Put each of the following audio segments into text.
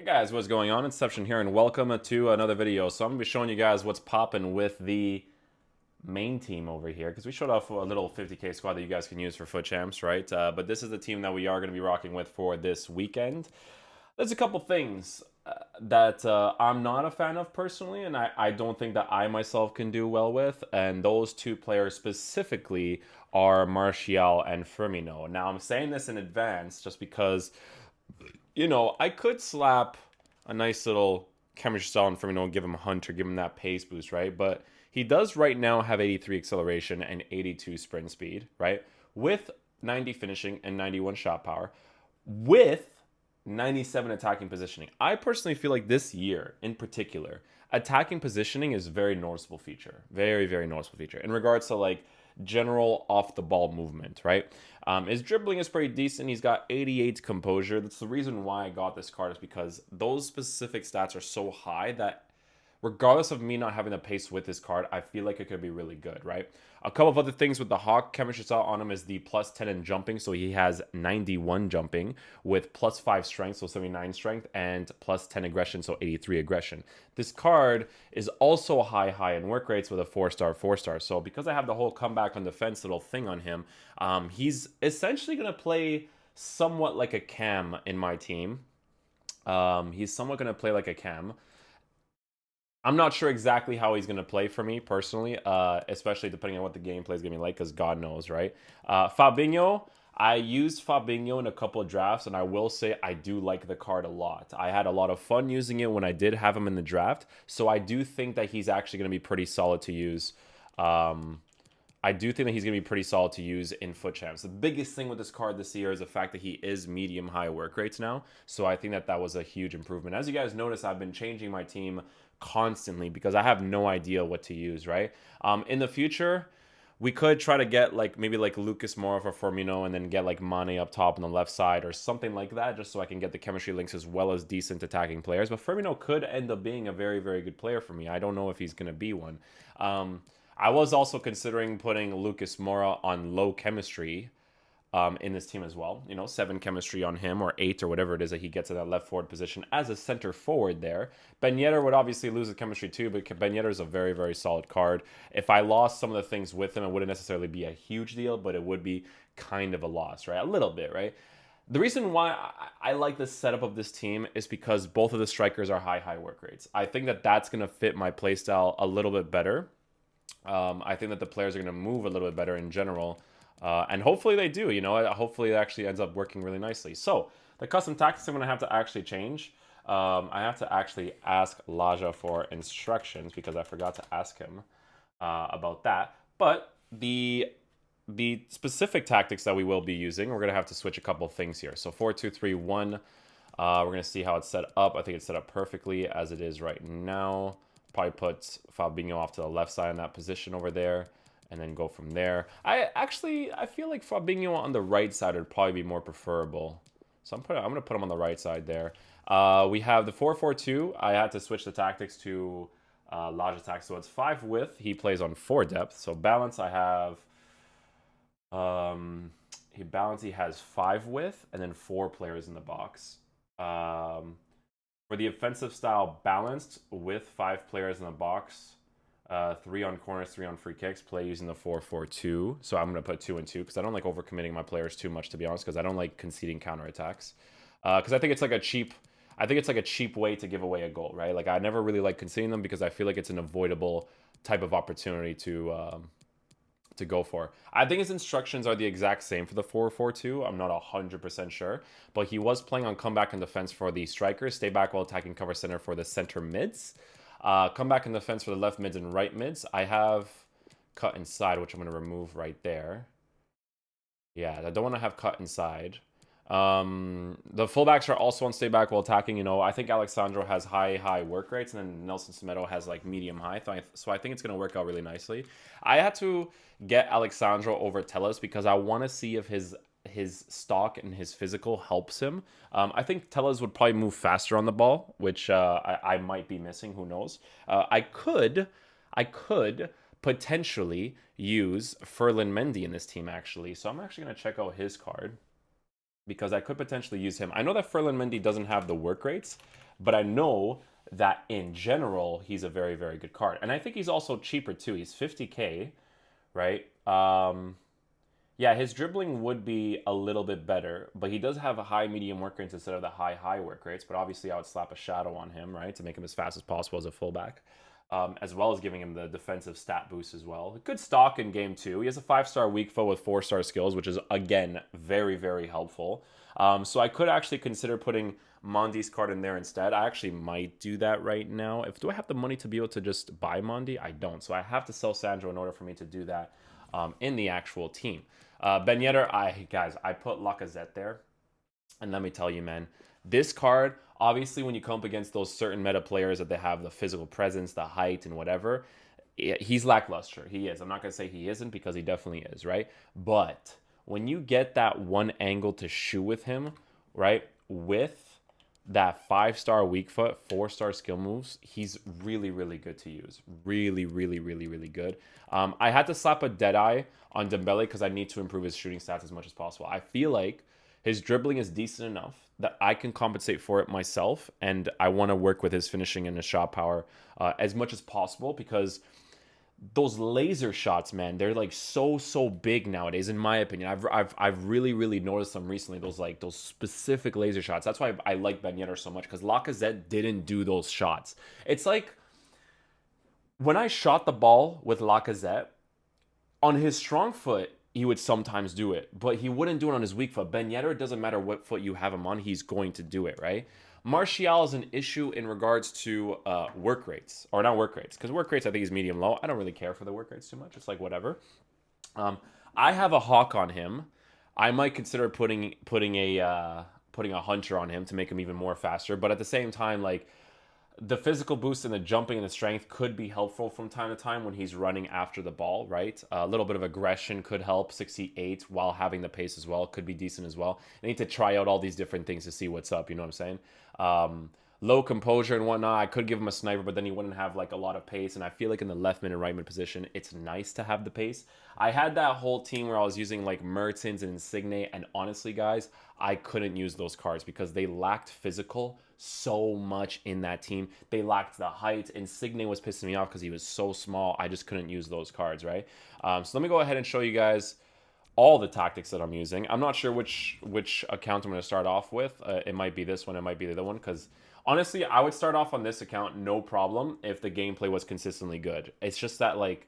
Hey guys, what's going on? Inception here, and welcome to another video. So I'm going to be showing you guys what's popping with the main team over here, because we showed off a little 50k squad that you guys can use for foot champs, right? But this is the team that we are going to be rocking with for this weekend. There's a couple things that I'm not a fan of personally, and I don't think that I myself can do well with, and those two players specifically are Martial and Firmino. Now, I'm saying this in advance just because I could slap a nice little chemistry style on Firmino and give him a hunt or give him that pace boost, right? But he does right now have 83 acceleration and 82 sprint speed, right? With 90 finishing and 91 shot power, with 97 attacking positioning. I personally feel like this year in particular, attacking positioning is a very noticeable feature. Very, very noticeable feature in regards to like general off the ball movement, right? His dribbling is pretty decent. He's got 88 composure. That's the reason why I got this card, is because those specific stats are so high that regardless of me not having the pace with this card, I feel like it could be really good, right? A couple of other things with the Hawk chemistry style on him is the plus 10 in jumping. So he has 91 jumping with plus 5 strength, so 79 strength, and plus 10 aggression, so 83 aggression. This card is also high in work rates with a 4-star. So because I have the whole comeback on defense little thing on him, he's essentially going to play somewhat like a cam in my team. He's somewhat going to play like a cam. I'm not sure exactly how he's going to play for me personally, especially depending on what the gameplay is going to be like, because God knows, right? Fabinho, I used Fabinho in a couple of drafts, and I will say I do like the card a lot. I had a lot of fun using it when I did have him in the draft, so I do think that he's actually going to be pretty solid to use. I do think that he's going to be pretty solid to use in foot champs. The biggest thing with this card this year is the fact that he is medium-high work rates now, so I think that that was a huge improvement. As you guys notice, I've been changing my team constantly because I have no idea what to use, right? In the future, we could try to get maybe Lucas Moura for Firmino and then get like Mane up top on the left side or something like that, just so I can get the chemistry links as well as decent attacking players. But Firmino could end up being a very, very good player for me. I don't know if he's going to be one. I was also considering putting Lucas Moura on low chemistry in this team as well. 7 chemistry on him, or 8, or whatever it is that he gets in that left forward position as a center forward there. Ben Yedder would obviously lose the chemistry too, but Ben Yedder is a very, very solid card. If I lost some of the things with him, it wouldn't necessarily be a huge deal, but it would be kind of a loss, right? A little bit, right? The reason why I like the setup of this team is because both of the strikers are high work rates. I think that that's going to fit my playstyle a little bit better. I think that the players are going to move a little bit better in general. And hopefully they do, hopefully it actually ends up working really nicely. So the custom tactics I'm going to have to actually change. I have to actually ask Laja for instructions because I forgot to ask him about that. But the specific tactics that we will be using, we're going to have to switch a couple things here. So 4-2-3-1, we're going to see how it's set up. I think it's set up perfectly as it is right now. Probably put Fabinho off to the left side in that position over there, and then go from there. I feel like Fabinho on the right side would probably be more preferable. So I'm going to put him on the right side there. We have the 4-4-2. I had to switch the tactics to Lodge attack. So it's 5 width. He plays on 4 depth. So balance, I have... he has 5 width and then 4 players in the box. For the offensive style, balanced with 5 players in the box. 3 on corners, 3 on free kicks, play using the 4-4-2. So I'm going to put 2 and 2 because I don't like overcommitting my players too much, to be honest, because I don't like conceding counterattacks. Because I think it's like a cheap way to give away a goal, right? Like I never really like conceding them because I feel like it's an avoidable type of opportunity to go for. I think his instructions are the exact same for the 4-4-2. I'm not 100% sure, but he was playing on comeback and defense for the strikers, stay back while attacking, cover center for the center mids. Come back in defense for the left mids and right mids. I have cut inside, which I'm going to remove right there. Yeah, I don't want to have cut inside. The fullbacks are also on stay back while attacking. I think Alexandro has high work rates, and then Nelson Semedo has like medium high. So I think it's going to work out really nicely. I had to get Alexandro over Telles because I want to see if his stock and his physical helps him. I think Telles would probably move faster on the ball, which I might be missing. Who knows? I could potentially use Ferland Mendy in this team, actually. So I'm actually going to check out his card because I could potentially use him. I know that Ferland Mendy doesn't have the work rates, but I know that in general, he's a very, very good card. And I think he's also cheaper too. He's 50K, right? Yeah, his dribbling would be a little bit better, but he does have a high medium work rates instead of the high work rates. But obviously, I would slap a shadow on him, right, to make him as fast as possible as a fullback, as well as giving him the defensive stat boost as well. Good stock in game two. He has a 5-star weak foot with 4-star skills, which is again very, very helpful. So I could actually consider putting Mondi's card in there instead. I actually might do that right now. Do I have the money to be able to just buy Mondi? I don't. So I have to sell Sandro in order for me to do that in the actual team. Ben Yedder, guys, I put Lacazette there. And let me tell you, man, this card, obviously when you come up against those certain meta players that they have the physical presence, the height, and whatever, he's lackluster. He is. I'm not going to say he isn't because he definitely is, right? But when you get that one angle to shoot with him, right, with that 5-star weak foot, 4-star skill moves, he's really, really good to use. Really, really, really, really good. I had to slap a Deadeye on Dembele because I need to improve his shooting stats as much as possible. I feel like his dribbling is decent enough that I can compensate for it myself, and I want to work with his finishing and his shot power as much as possible because those laser shots, man, they're like so big nowadays, in my opinion. I've really noticed them recently. Those specific laser shots. That's why I like Ben Yedder so much because Lacazette didn't do those shots. It's like when I shot the ball with Lacazette on his strong foot, he would sometimes do it, but he wouldn't do it on his weak foot. Ben Yedder, it doesn't matter what foot you have him on, he's going to do it, right? Martial is an issue in regards to work rates, or not work rates, because work rates I think is medium low. I don't really care for the work rates too much. It's like whatever. I have a hawk on him. I might consider putting a hunter on him to make him even more faster. But at the same time, like the physical boost and the jumping and the strength could be helpful from time to time when he's running after the ball, right? A little bit of aggression could help. 68 while having the pace as well could be decent as well. I need to try out all these different things to see what's up, you know what I'm saying? Low composure and whatnot. I could give him a sniper, but then he wouldn't have like a lot of pace. And I feel like in the left mid and right mid position, it's nice to have the pace. I had that whole team where I was using like Mertens and Insigne, and honestly, guys, I couldn't use those cards because they lacked physical so much in that team. They lacked the height. Insigne was pissing me off because he was so small. I just couldn't use those cards, right? So let me go ahead and show you guys all the tactics that I'm using. I'm not sure which account I'm going to start off with. It might be this one. It might be the other one because honestly, I would start off on this account no problem if the gameplay was consistently good. It's just that like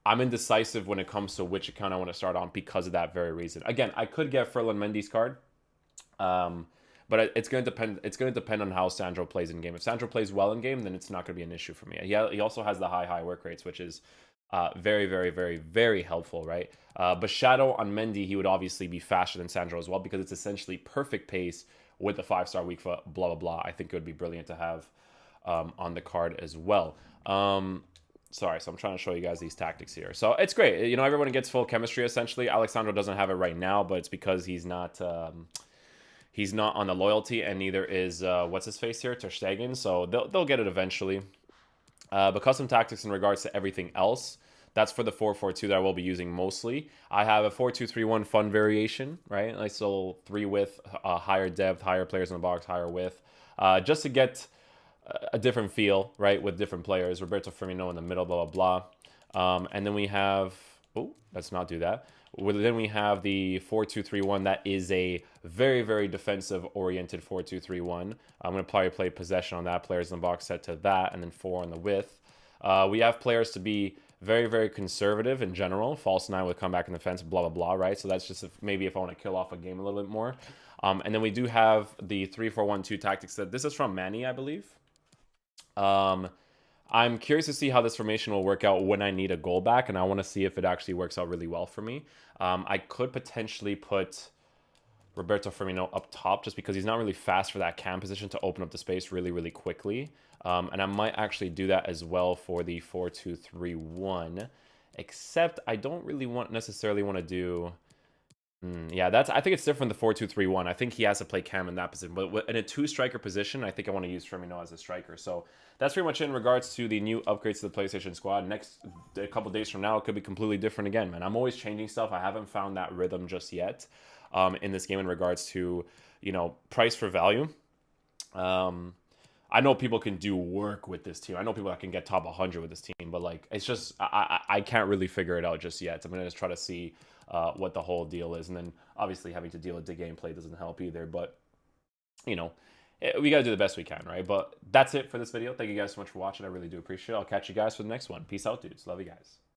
I'm indecisive when it comes to which account I want to start on because of that very reason. Again, I could get Ferland Mendy's card, but it's going to depend. It's going to depend on how Sandro plays in game. If Sandro plays well in game, then it's not going to be an issue for me. He also has the high work rates, which is very helpful, right? But Shadow on Mendy, he would obviously be faster than Sandro as well because it's essentially perfect pace with the 5-star weak foot, blah, blah, blah. I think it would be brilliant to have on the card as well. Sorry, so I'm trying to show you guys these tactics here. So it's great. You know, everyone gets full chemistry, essentially. Alexandro doesn't have it right now, but it's because he's not on the loyalty, and neither is, what's his face here, Ter Stegen. So they'll get it eventually. But custom tactics in regards to everything else, that's for the 4-4-2 that I will be using mostly. I have a 4-2-3-1 fun variation, right? Nice little 3 width, higher depth, higher players in the box, higher width, just to get a different feel, right, with different players. Roberto Firmino in the middle, blah, blah, blah. And then we have, let's not do that. Then we have the 4-2-3-1. That is a very defensive-oriented 4-2-3-1. I'm going to play possession on that. Players in the box set to that, and then 4 on the width. We have players to be very conservative in general. False 9 with comeback in defense, blah, blah, blah, right? So that's just maybe if I want to kill off a game a little bit more. And then we do have the 3-4-1-2 tactics. This is from Manny, I believe. I'm curious to see how this formation will work out when I need a goal back, and I want to see if it actually works out really well for me. I could potentially put Roberto Firmino up top just because he's not really fast for that cam position to open up the space really quickly. And I might actually do that as well for the 4-2-3-1, except I don't really necessarily want to do... yeah, I think it's different, the 4-2-3-1. I think he has to play cam in that position. But in a 2-striker position, I think I want to use Firmino as a striker. So that's pretty much it in regards to the new upgrades to the PlayStation Squad. A couple days from now, it could be completely different again, man. I'm always changing stuff. I haven't found that rhythm just yet in this game in regards to, you know, price for value. I know people can do work with this team. I know people that can get top 100 with this team, but like it's just I can't really figure it out just yet. I'm gonna just try to see what the whole deal is, and then obviously having to deal with the gameplay doesn't help either. But you know, we gotta do the best we can, right? But that's it for this video. Thank you guys so much for watching. I really do appreciate it. I'll catch you guys for the next one. Peace out, dudes. Love you guys.